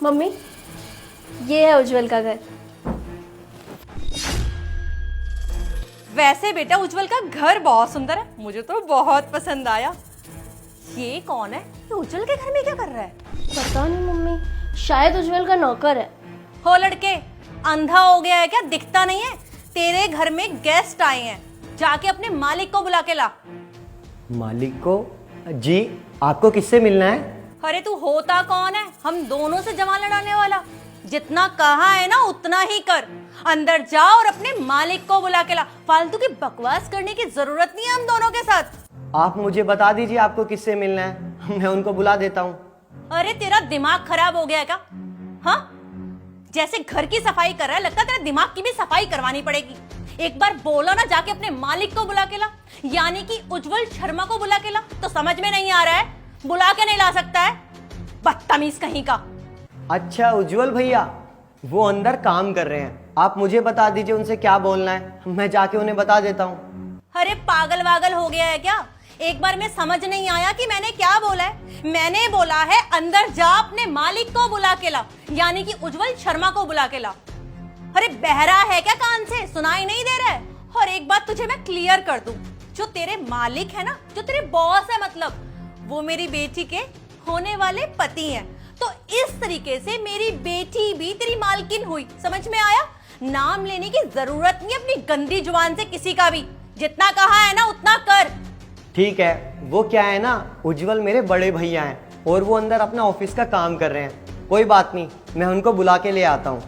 Mummy, ये है उज्जवल का घर। वैसे बेटा उज्जवल का घर बहुत सुंदर है, मुझे तो बहुत पसंद आया। ये कौन है? ये उज्जवल के घर में क्या कर रहा है? पता नहीं मम्मी, शायद उज्जवल का नौकर है। हो लड़के, अंधा हो गया है क्या? दिखता नहीं है? तेरे घर में गेस्ट आए हैं, जाके अपने मालिक को बुला के ला। मालिक को? जी, आपको किससे मिलना है? अरे तू होता कौन है? हम दोनों से जमा लड़ाने वाला? जितना कहा है ना उतना ही कर। अंदर जा और अपने मालिक को बुला के ला। फालतू की बकवास करने की जरूरत नहीं है हम दोनों के साथ। आप मुझे बता दीजिए आपको किससे मिलना है, मैं उनको बुला देता हूँ। अरे तेरा दिमाग खराब हो गया है क्या? हाँ, जैसे घर की सफाई कर रहा है, लगता है तेरे दिमाग की भी सफाई करवानी पड़ेगी। एक बार बोलो ना, जाके अपने मालिक को बुला के ला, यानी कि उज्जवल शर्मा को बुला के ला। तो समझ में नहीं आ रहा है? बुला के नहीं ला सकता है? बदतमीज कहीं का। अच्छा उज्जवल भैया, वो अंदर काम कर रहे हैं, आप मुझे बता दीजिए उनसे क्या बोलना है, मैं जाके उन्हें बता देता हूँ। अरे पागल वागल हो गया है क्या? एक बार में समझ नहीं आया कि मैंने क्या बोला है? मैंने बोला है अंदर जा अपने मालिक को बुला के ला, यानी कि उज्जवल शर्मा को बुला के ला। अरे बहरा है क्या? कान से सुनाई नहीं दे रहा है? और एक बात तुझे मैं क्लियर कर दूं, जो तेरे मालिक है ना, जो तेरे बॉस है, मतलब वो मेरी बेटी के होने वाले पति हैं। तो इस तरीके से मेरी बेटी भी तेरी मालकिन हुई। समझ में आया? नाम लेने की जरूरत नहीं अपनी गंदी जुबान से किसी का भी। जितना कहा है ना उतना कर। ठीक है, वो क्या है ना, उज्जवल मेरे बड़े भैया हैं और वो अंदर अपना ऑफिस का काम कर रहे हैं। कोई बात नहीं, मैं उनको बुला के ले आता हूँ।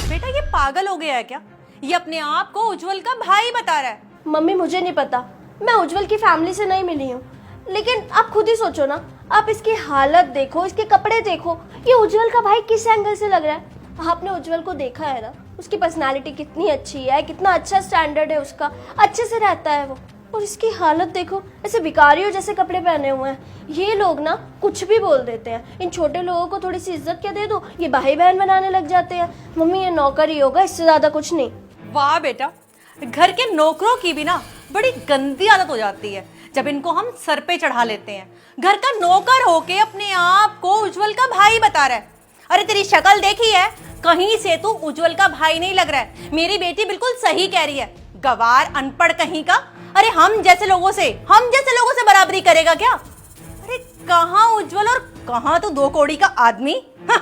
बेटा ये पागल हो गया है क्या? ये अपने आप को उज्जवल का भाई बता रहा है। मम्मी मुझे नहीं पता, मैं उज्जवल की फैमिली से नहीं मिली हूँ, लेकिन आप खुद ही सोचो ना, आप इसकी हालत देखो, इसके कपड़े देखो, ये उज्जवल का भाई किस एंगल से लग रहा है? आपने उज्जवल को देखा है ना, उसकी पर्सनालिटी कितनी अच्छी है, कितना अच्छा स्टैंडर्ड है उसका, अच्छे से रहता है वो। और इसकी हालत देखो, ऐसे भिखारियों जैसे कपड़े पहने हुए हैं। ये लोग ना कुछ भी बोल देते हैं, इन छोटे लोगों को थोड़ी सी इज्जत क्या दे दो, ये भाई बहन बनाने लग जाते हैं। मम्मी ये नौकर ही होगा, इससे ज्यादा कुछ नहीं। वाह बेटा, घर के नौकरों की भी ना बड़ी गंदी आदत हो जाती है जब इनको हम सर पे चढ़ा लेते हैं। घर का नौकर होके अपने आप को उज्जवल का भाई बता रहा है। अरे तेरी शक्ल देखी है? कहीं से तू उज्जवल का भाई नहीं लग रहा है। मेरी बेटी बिल्कुल सही कह रही है, गवार अनपढ़ कहीं का। अरे हम जैसे लोगों से बराबरी करेगा क्या? अरे कहाँ उज्जवल और कहाँ तो दो कौड़ी का आदमी। हाँ।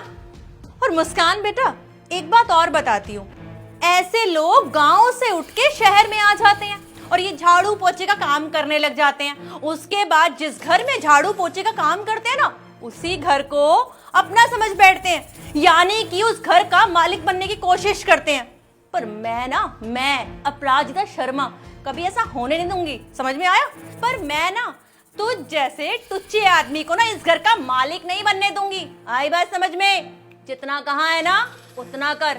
और मुस्कान बेटा, एक बात और बताती हूँ, ऐसे लोग गांव से उठ के शहर में आ जाते हैं और ये झाड़ू पोछे का काम करने लग जाते हैं। उसके बाद जिस घर में झाड़ू पोछे का काम करते हैं ना, उसी घर को अपना समझ बैठते हैं, यानी कि उस घर का मालिक बनने की कोशिश करते हैं। पर मैं अपराजिता शर्मा कभी ऐसा होने नहीं दूंगी। समझ में आया? पर मैं ना तुझ जैसे टुच्चे आदमी को ना इस घर का मालिक नहीं बनने दूंगी। आई बात समझ में? जितना कहा है ना उतना कर।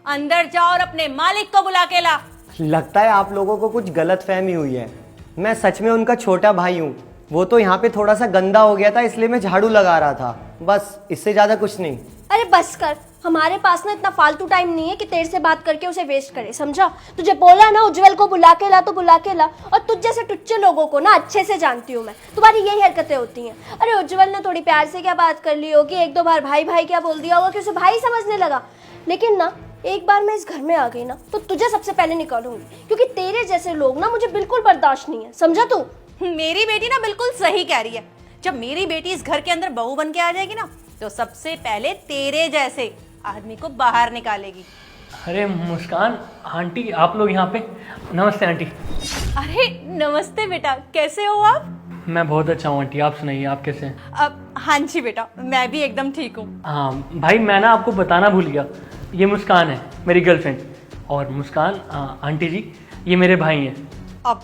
अंदर जाओ और अपने मालिक को बुला के ला। लगता है आप लोगों को कुछ गलतफहमी हुई है, मैं सच में उनका छोटा भाई हूँ। वो तो यहाँ पे थोड़ा सा गंदा हो गया था, इसलिए मैं झाड़ू लगा रहा था, बस, इससे ज्यादा कुछ नहीं। अरे बस कर, हमारे पास ना इतना फालतू टाइम नहीं है कि तेरे से बात करके उसे वेस्ट करे, समझा? तुझे बोला ना उज्जवल को बुला के ला तो बुला के ला। और तुझ जैसे टुच्चे लोगों को ना अच्छे से जानती हूँ मैं, तुम्हारी यही हरकतें होती हैं। अरे उज्जवल ने थोड़ी प्यार से क्या बात कर ली होगी, एक दो बार भाई भाई क्या बोल दिया होगा कि उसे भाई समझने लगा। लेकिन ना एक बार मैं इस घर में आ गई ना तो तुझे सबसे पहले निकालूंगी, क्योंकि तेरे जैसे लोग ना मुझे बिल्कुल बर्दाश्त नहीं है, समझा तू? मेरी बेटी ना बिल्कुल सही कह रही है। जब मेरी बेटी इस घर के अंदर बहू बन के आ जाएगी ना, तो सबसे पहले तेरे जैसे आदमी को बाहर निकालेगी। अरे मुस्कान आंटी, आप लोग यहाँ पे? नमस्ते आंटी। अरे नमस्ते बेटा, कैसे हो आप? मैं बहुत अच्छा हूँ आंटी, आप सुनाइए, आप कैसे हैं? हाँ जी बेटा, मैं भी एकदम ठीक हूँ। हाँ भाई, मैं ना आपको बताना भूल गया, ये मुस्कान है मेरी गर्लफ्रेंड, और मुस्कान आंटी जी ये मेरे भाई हैं। अब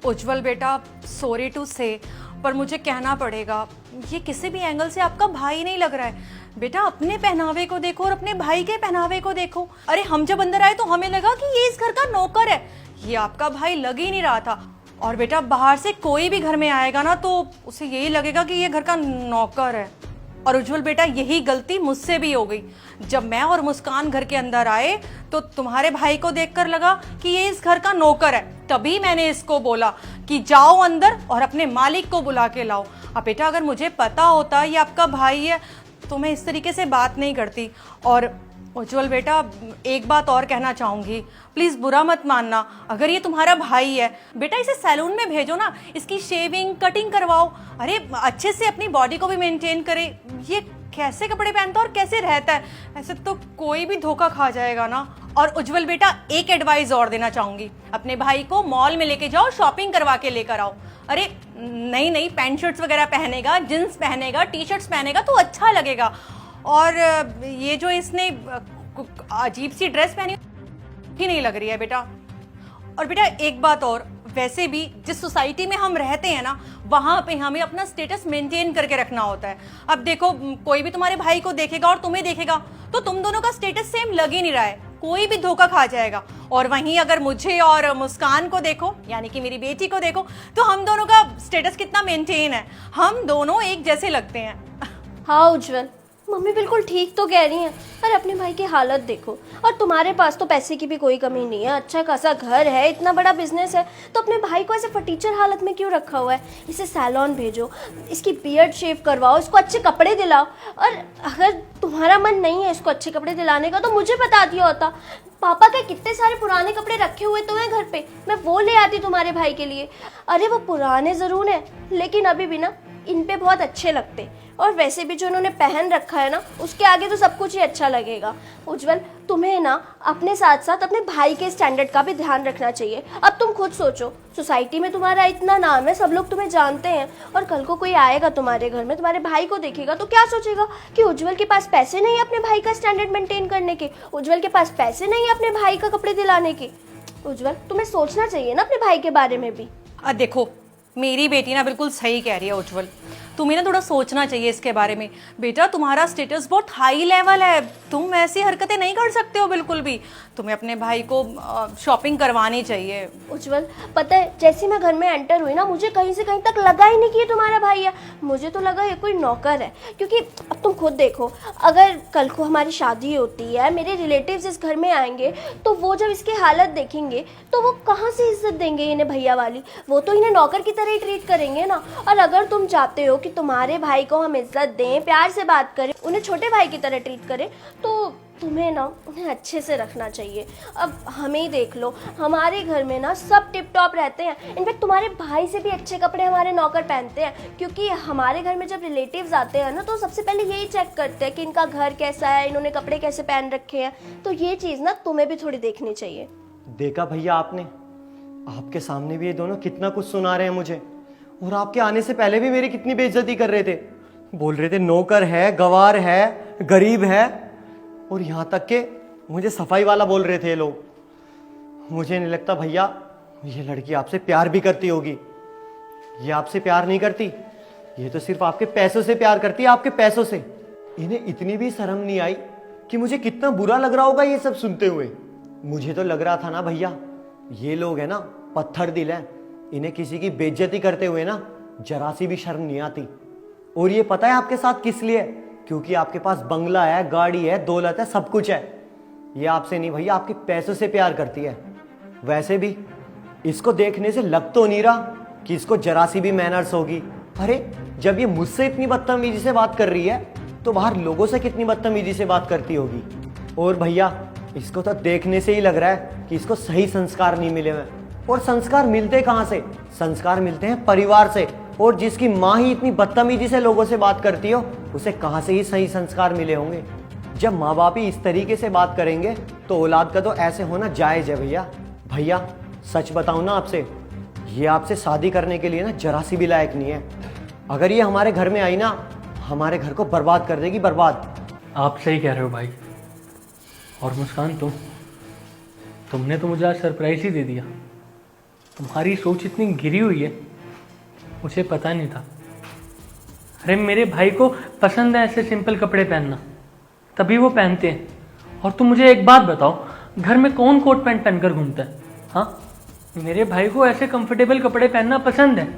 उज्जवल बेटा, सॉरी टू से, पर मुझे कहना पड़ेगा, ये किसी भी एंगल से आपका भाई नहीं लग रहा है। बेटा अपने पहनावे को देखो और अपने भाई के पहनावे को देखो। अरे हम जब अंदर आए तो हमें लगा कि ये इस घर का नौकर है, ये आपका भाई लग ही नहीं रहा था। और बेटा बाहर से कोई भी घर में आएगा ना तो उसे यही लगेगा कि ये घर का नौकर है। और उज्जवल बेटा, यही गलती मुझसे भी हो गई। जब मैं और मुस्कान घर के अंदर आए तो तुम्हारे भाई को देखकर लगा कि ये इस घर का नौकर है, तभी मैंने इसको बोला कि जाओ अंदर और अपने मालिक को बुला के लाओ। अब बेटा अगर मुझे पता होता ये आपका भाई है तो मैं इस तरीके से बात नहीं करती। और उज्जवल बेटा, एक बात और कहना चाहूँगी, प्लीज़ बुरा मत मानना, अगर ये तुम्हारा भाई है बेटा, इसे सैलून में भेजो ना, इसकी शेविंग कटिंग करवाओ, अरे अच्छे से अपनी बॉडी को भी मेंटेन करे। ये कैसे कपड़े पहनता है और कैसे रहता है, ऐसे तो कोई भी धोखा खा जाएगा ना। और उज्जवल बेटा, एक एडवाइस और देना चाहूँगी, अपने भाई को मॉल में लेके जाओ, शॉपिंग करवा के लेकर आओ। अरे नई नई पैंट शर्ट्स वगैरह पहनेगा, जींस पहनेगा, टी शर्ट्स पहनेगा तो अच्छा लगेगा। और ये जो इसने अजीब सी ड्रेस पहनी ही नहीं लग रही है बेटा। और बेटा एक बात और, वैसे भी जिस सोसाइटी में हम रहते हैं ना, वहाँ पे हमें अपना स्टेटस मेंटेन करके रखना होता है। अब देखो, कोई भी तुम्हारे भाई को देखेगा और तुम्हें देखेगा तो तुम दोनों का स्टेटस सेम लग ही नहीं रहा है, कोई भी धोखा खा जाएगा। और वहीं अगर मुझे और मुस्कान को देखो, यानी कि मेरी बेटी को देखो, तो हम दोनों का स्टेटस कितना मेंटेन है, हम दोनों एक जैसे लगते हैं। हाँ उज्जवल, मम्मी बिल्कुल ठीक तो कह रही हैं, पर अपने भाई की हालत देखो। और तुम्हारे पास तो पैसे की भी कोई कमी नहीं है, अच्छा खासा घर है, इतना बड़ा बिजनेस है, तो अपने भाई को ऐसे फटीचर हालत में क्यों रखा हुआ है? इसे सैलून भेजो, इसकी बियर्ड शेव करवाओ, इसको अच्छे कपड़े दिलाओ। और अगर तुम्हारा मन नहीं है इसको अच्छे कपड़े दिलाने का तो मुझे बता दिया होता। पापा के कितने सारे पुराने कपड़े रखे हुए तो हैं घर पे, मैं वो ले आती तुम्हारे भाई के लिए। अरे वो पुराने ज़रूर हैं, लेकिन अभी भी ना इन पे बहुत अच्छे लगते, और वैसे भी जो उन्होंने पहन रखा है ना, उसके आगे तो सब कुछ ही अच्छा लगेगा। उज्जवल, तुम्हें ना अपने साथ साथ अपने भाई के स्टैंडर्ड का भी ध्यान रखना चाहिए। अब तुम खुद सोचो, सोसाइटी में तुम्हारा इतना नाम है, सब लोग तुम्हें जानते हैं, और कल को कोई आएगा तुम्हारे घर में, तुम्हारे भाई को देखेगा तो क्या सोचेगा कि उज्जवल के पास पैसे नहीं है अपने भाई का स्टैंडर्ड मेंटेन करने के, उज्जवल के पास पैसे नहीं है अपने भाई का कपड़े दिलाने के। उज्जवल, तुम्हें सोचना चाहिए ना अपने भाई के बारे में भी। देखो, मेरी बेटी ना बिल्कुल सही कह रही है उज्जवल, तुम्हें ना थोड़ा सोचना चाहिए इसके बारे में। बेटा, तुम्हारा स्टेटस बहुत हाई लेवल है, तुम ऐसी हरकतें नहीं कर सकते हो बिल्कुल भी। तुम्हें अपने भाई को शॉपिंग करवानी चाहिए। उज्जवल, पता है जैसे मैं घर में एंटर हुई ना, मुझे कहीं से कहीं तक लगा ही नहीं कि ये तुम्हारा भाई है, मुझे तो लगा ये कोई नौकर है। क्योंकि अब तुम खुद देखो, अगर कल को हमारी शादी होती है, मेरे रिलेटिव्स इस घर में आएंगे, तो वो जब इसकी हालत देखेंगे तो वो कहाँ से इज्जत देंगे इन्हें भैया वाली, वो तो इन्हें नौकर की तरह ही ट्रीट करेंगे ना। और अगर तुम चाहते हो कि तुम्हारे भाई को हम इज्जत दें, प्यार से बात करें, उन्हें छोटे भाई की तरह ट्रीट करें, तो तुम्हें ना उन्हें अच्छे से रखना चाहिए। अब हमें ही देख लो, हमारे घर में ना सब टिप टॉप रहते हैं, इनफैक्ट तुम्हारे भाई से भी अच्छे कपड़े हमारे नौकर पहनते हैं, क्योंकि हमारे घर में जब रिलेटिव्स आते हैं ना, तो सबसे पहले यही चेक करते हैं कि इनका घर कैसा है, इन्होंने कपड़े कैसे पहन रखे हैं। तो ये चीज़ ना तुम्हें भी थोड़ी देखनी चाहिए। देखा भैया आपने, आपके सामने भी ये दोनों कितना कुछ सुना रहे हैं मुझे, और आपके आने से पहले भी मेरी कितनी बेइज्जती कर रहे थे, बोल रहे थे नौकर है, गवार है, गरीब है, और यहाँ तक के मुझे सफाई वाला बोल रहे थे ये लोग। मुझे नहीं लगता भैया ये लड़की आपसे प्यार भी करती होगी। ये आपसे प्यार नहीं करती, ये तो सिर्फ आपके पैसों से प्यार करती है, आपके पैसों से। इन्हें इतनी भी शर्म नहीं आई कि मुझे कितना बुरा लग रहा होगा ये सब सुनते हुए। मुझे तो लग रहा था ना भैया, ये लोग है ना पत्थर दिल है, इन्हें किसी की बेइज्जती करते हुए ना जरा सी भी शर्म नहीं आती। और ये पता है आपके साथ किस लिए? क्योंकि आपके पास बंगला है, गाड़ी है, दौलत है, सब कुछ है। ये आपसे नहीं भैया, आपके पैसों से प्यार करती है। वैसे भी इसको देखने से लग तो नहीं रहा कि इसको जरा सी भी मैनर्स होगी। अरे जब ये मुझसे इतनी बदतमीजी से बात कर रही है तो बाहर लोगों से कितनी बदतमीजी से बात करती होगी। और भैया इसको तो देखने से ही लग रहा है कि इसको सही संस्कार नहीं मिले हुए। और संस्कार मिलते कहाँ से? संस्कार मिलते हैं परिवार से। और जिसकी माँ ही इतनी बदतमीजी से लोगों से बात करती हो, उसे कहाँ से ही सही संस्कार मिले होंगे? जब माँ बाप ही इस तरीके से बात करेंगे तो औलाद का तो ऐसे होना जायज़ है भैया। भैया सच बताऊँ ना आपसे, ये आपसे शादी करने के लिए ना जरा सी भी लायक नहीं है। अगर ये हमारे घर में आई ना, हमारे घर को बर्बाद कर देगी, बर्बाद। आप सही कह रहे हो भाई। और मुस्कान, तुमने तो मुझे आज सरप्राइज ही दे दिया। तुम्हारी सोच इतनी गिरी हुई है, मुझे पता नहीं था। अरे मेरे भाई को पसंद है ऐसे सिंपल कपड़े पहनना, तभी वो पहनते हैं। और तुम मुझे एक बात बताओ, घर में कौन कोट पैंट पहनकर घूमता है? हाँ, मेरे भाई को ऐसे कंफर्टेबल कपड़े पहनना पसंद है,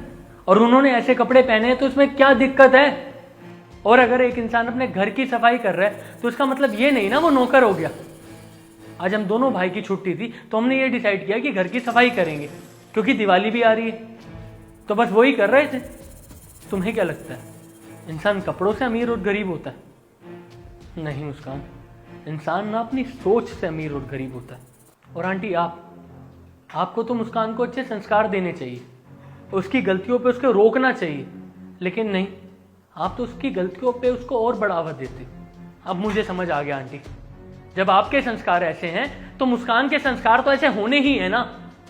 और उन्होंने ऐसे कपड़े पहने हैं तो इसमें क्या दिक्कत है? और अगर एक इंसान अपने घर की सफाई कर रहा है तो इसका मतलब ये नहीं ना वो नौकर हो गया। आज हम दोनों भाई की छुट्टी थी तो हमने ये डिसाइड किया कि घर की सफाई करेंगे, क्योंकि दिवाली भी आ रही है, तो बस वही कर रहे थे। तुम्हें क्या लगता है इंसान कपड़ों से अमीर और गरीब होता है? नहीं मुस्कान, इंसान ना अपनी सोच से अमीर और गरीब होता है। और आंटी आपको तो मुस्कान को अच्छे संस्कार देने चाहिए, उसकी गलतियों पे उसको रोकना चाहिए, लेकिन नहीं, आप तो उसकी गलतियों पे उसको और बढ़ावा देते। अब मुझे समझ आ गया आंटी, जब आपके संस्कार ऐसे हैं तो मुस्कान के संस्कार तो ऐसे होने ही है ना।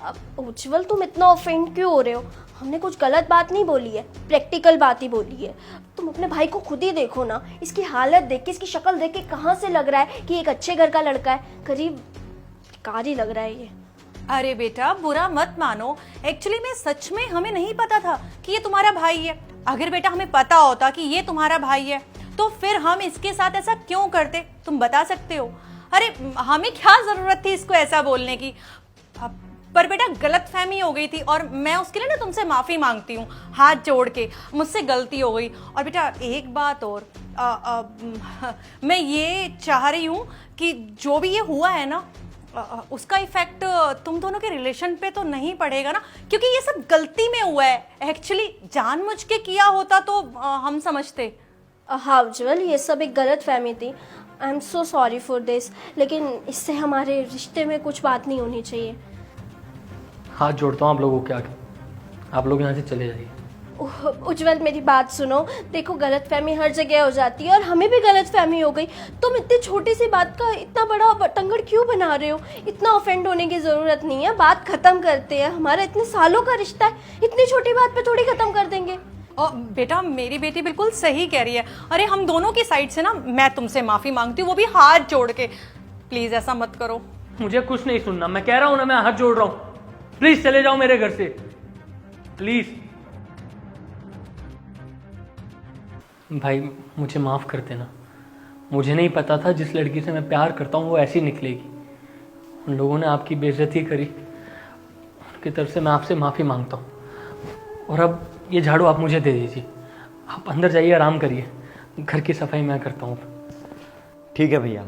अब उज्जवल तुम इतना ऑफेंड क्यों हो रहे हो? हमने कुछ गलत बात नहीं बोली है, प्रैक्टिकल बात ही बोली है। तुम अपने भाई को खुद ही देखो ना, इसकी हालत देख के, इसकी शक्ल देख के कहाँ से लग रहा है कि एक अच्छे घर का लड़का है? करीब बेकार ही लग रहा है ये। अरे बेटा बुरा मत मानो, एक्चुअली में सच में हमें नहीं पता था कि ये तुम्हारा भाई है। अगर बेटा हमें पता होता कि ये तुम्हारा भाई है तो फिर हम इसके साथ ऐसा क्यों करते, तुम बता सकते हो? अरे हमें क्या जरूरत थी इसको ऐसा बोलने की? पर बेटा गलतफहमी हो गई थी और मैं उसके लिए ना तुमसे माफी मांगती हूँ, हाथ जोड़ के, मुझसे गलती हो गई। और बेटा एक बात और, मैं ये चाह रही हूँ कि जो भी ये हुआ है ना, उसका इफेक्ट तुम दोनों के रिलेशन पे तो नहीं पड़ेगा ना, क्योंकि ये सब गलती में हुआ है। एक्चुअली जानबूझ के किया होता तो हम समझते। हाँ उज्जवल, ये सब एक गलत फहमी थी। I am so sorry for this, लेकिन इससे हमारे रिश्ते में कुछ बात नहीं होनी चाहिए। हाथ जोड़ता हूँ आप लोगों के आगे, आप लोग यहाँ से चले जाइए। उज्जवल मेरी बात सुनो, देखो गलतफहमी हर जगह हो जाती है और हमें भी गलतफहमी हो गई। तुम इतनी छोटी सी बात का इतना बड़ा बतंगड़ क्यों बना रहे हो? इतना ऑफेंड होने की जरूरत नहीं है, बात खत्म करते हैं। हमारा इतने सालों का रिश्ता है, इतनी छोटी बात पे थोड़ी खत्म कर देंगे। और बेटा मेरी बेटी बिल्कुल सही कह रही है। अरे हम दोनों की साइड से ना मैं तुमसे माफी मांगती हूँ, वो भी हाथ जोड़ के। प्लीज ऐसा मत करो। मुझे कुछ नहीं सुनना, मैं कह रहा हूँ ना, मैं हाथ जोड़ रहा हूँ। प्लीज चले जाओ मेरे घर से, प्लीज। भाई मुझे माफ कर देना, मुझे नहीं पता था जिस लड़की से मैं प्यार करता हूँ वो ऐसी निकलेगी। उन लोगों ने आपकी बेइज्जती करी, उनकी तरफ से मैं आपसे माफी मांगता हूँ। और अब ये झाड़ू आप मुझे दे दीजिए, आप अंदर जाइए, आराम करिए, घर की सफाई मैं करता हूँ। ठीक है भैया।